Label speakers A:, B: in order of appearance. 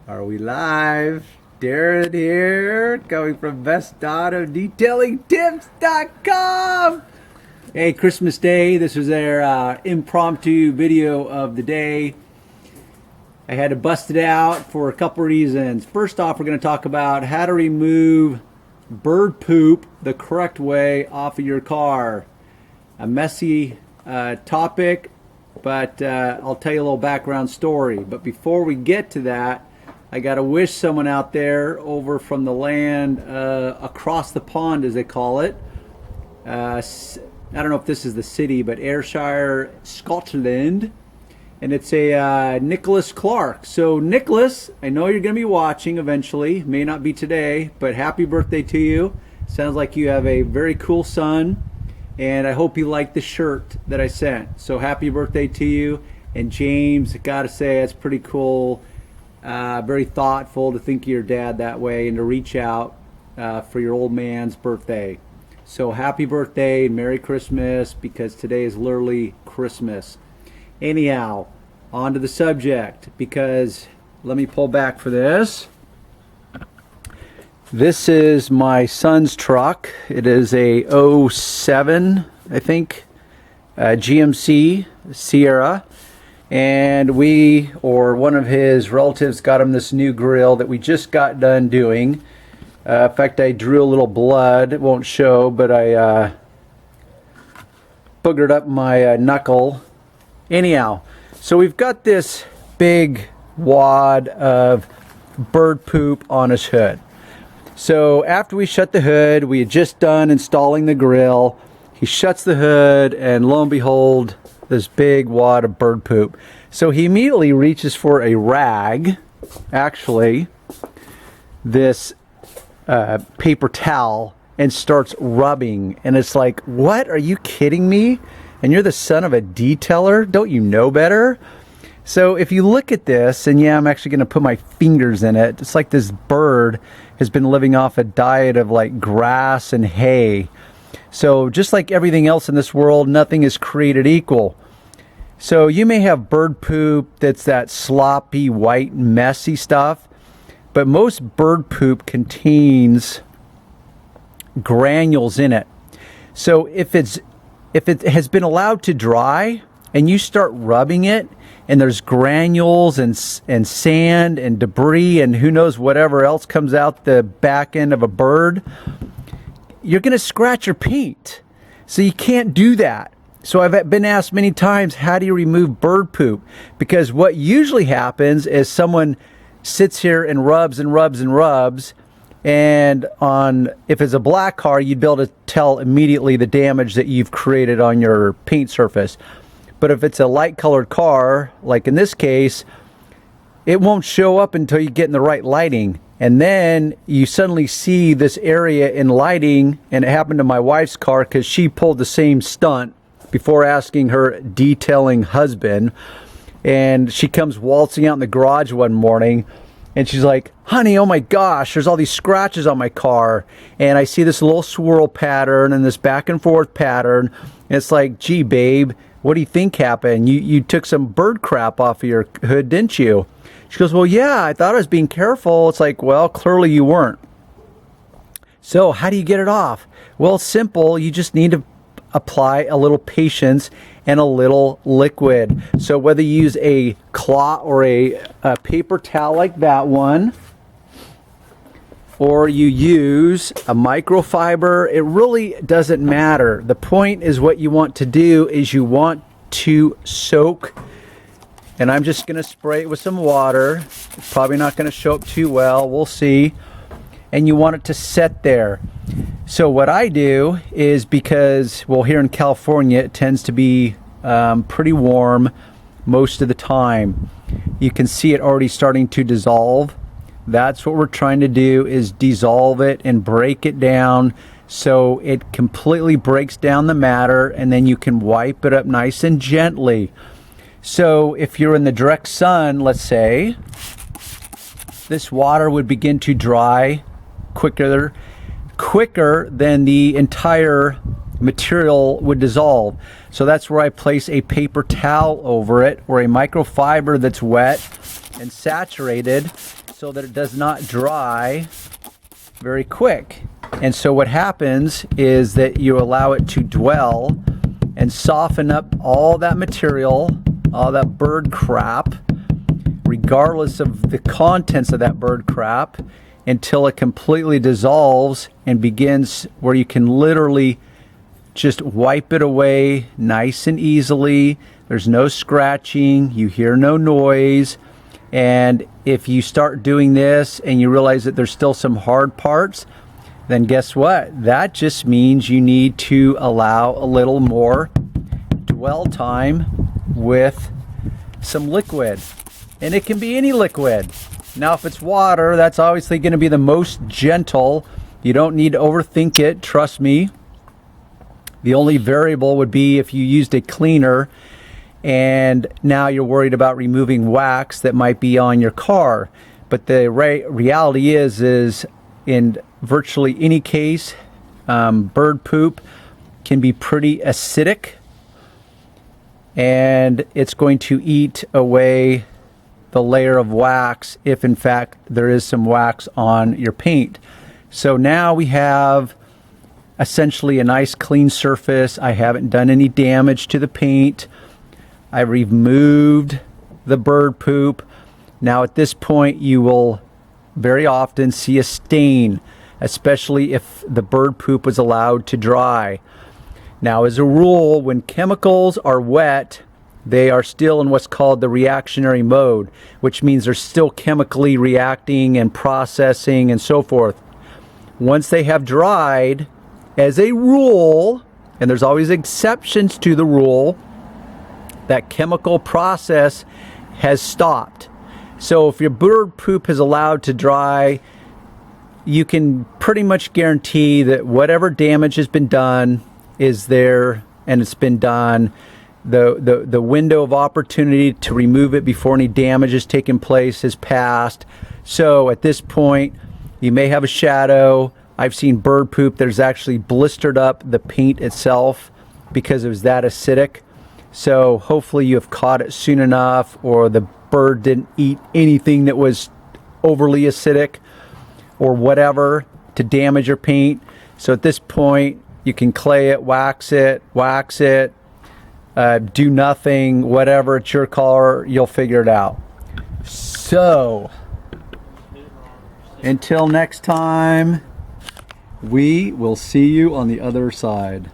A: Are we live? Darren here, coming from bestauto-detailing-tips.com. Hey, Christmas Day. This was their impromptu video of the day. I had to bust it out for a couple reasons. First off, we're going to talk about how to remove bird poop the correct way off of your car. A messy topic, but I'll tell you a little background story. But before we get to that, I got to wish someone out there over from the land across the pond, as they call it. I don't know if this is the city, but Ayrshire, Scotland. And it's a Nicholas Clark. So Nicholas, I know you're going to be watching eventually. May not be today, but happy birthday to you. Sounds like you have a very cool son. And I hope you like the shirt that I sent. So happy birthday to you. And James, gotta say, it's pretty cool. Very thoughtful to think of your dad that way and to reach out for your old man's birthday. So happy birthday and Merry Christmas, because today is literally Christmas. Anyhow, on to the subject, because let me pull back for this. This is my son's truck. It is a '07, I think, GMC Sierra. And we, or one of his relatives, got him this new grill that we just got done doing. In fact, I drew a little blood. It won't show, but I boogered up my knuckle. Anyhow, so we've got this big wad of bird poop on his hood. So after we shut the hood, we had just done installing the grill. He shuts the hood, and lo and behold, this big wad of bird poop. So he immediately reaches for a rag, actually this paper towel, and starts rubbing. And it's like, what? Are you kidding me? And you're the son of a detailer? Don't you know better? So if you look at this, and yeah, I'm actually going to put my fingers in it. It's like this bird has been living off a diet of like grass and hay. So just like everything else in this world, nothing is created equal. So you may have bird poop that's that sloppy, white, messy stuff, but most bird poop contains granules in it. So if it has been allowed to dry and you start rubbing it, and there's granules and sand and debris and who knows whatever else comes out the back end of a bird, you're going to scratch your paint. So you can't do that. So I've been asked many times, how do you remove bird poop? Because what usually happens is someone sits here and rubs and rubs and rubs, and if it's a black car, you'd be able to tell immediately the damage that you've created on your paint surface. But if it's a light colored car, like in this case, it won't show up until you get in the right lighting. And then you suddenly see this area in lighting, and it happened to my wife's car because she pulled the same stunt before asking her detailing husband. And she comes waltzing out in the garage one morning, and she's like, honey, oh my gosh, there's all these scratches on my car. And I see this little swirl pattern and this back and forth pattern. And it's like, gee, babe, what do you think happened? You took some bird crap off of your hood, didn't you? She goes, well, yeah, I thought I was being careful. It's like, well, clearly you weren't. So how do you get it off? Well, simple. You just need to apply a little patience and a little liquid. So whether you use a cloth or a paper towel like that one, or you use a microfiber, it really doesn't matter. The point is, what you want to do is you want to soak, and I'm just going to spray it with some water. It's probably not going to show up too well. We'll see. And you want it to set there. So what I do is, because, well, here in California, it tends to be pretty warm most of the time. You can see it already starting to dissolve. That's what we're trying to do, is dissolve it and break it down so it completely breaks down the matter, and then you can wipe it up nice and gently. So if you're in the direct sun, let's say, this water would begin to dry quicker than the entire material would dissolve. So that's where I place a paper towel over it, or a microfiber that's wet and saturated, so that it does not dry very quick. And so what happens is that you allow it to dwell and soften up all that material, all that bird crap, regardless of the contents of that bird crap, until it completely dissolves and begins where you can literally just wipe it away nice and easily. There's no scratching, you hear no noise. And if you start doing this and you realize that there's still some hard parts, then guess what? That just means you need to allow a little more dwell time with some liquid. And it can be any liquid. Now, if it's water, that's obviously going to be the most gentle. You don't need to overthink it, trust me. The only variable would be if you used a cleaner and now you're worried about removing wax that might be on your car. But the reality is in virtually any case, bird poop can be pretty acidic, and it's going to eat away the layer of wax if in fact there is some wax on your paint. So now we have essentially a nice clean surface. I haven't done any damage to the paint. I removed the bird poop. Now at this point you will very often see a stain, especially if the bird poop was allowed to dry. Now, as a rule, when chemicals are wet, they are still in what's called the reactionary mode, which means they're still chemically reacting and processing and so forth. Once they have dried, as a rule, and there's always exceptions to the rule, that chemical process has stopped. So if your bird poop is allowed to dry, you can pretty much guarantee that whatever damage has been done is there, and it's been done. The window of opportunity to remove it before any damage has taken place has passed. So at this point, you may have a shadow. I've seen bird poop that has actually blistered up the paint itself because it was that acidic. So hopefully you have caught it soon enough, or the bird didn't eat anything that was overly acidic or whatever to damage your paint. So at this point, you can clay it, wax it, do nothing, whatever, it's your call, you'll figure it out. So, until next time, we will see you on the other side.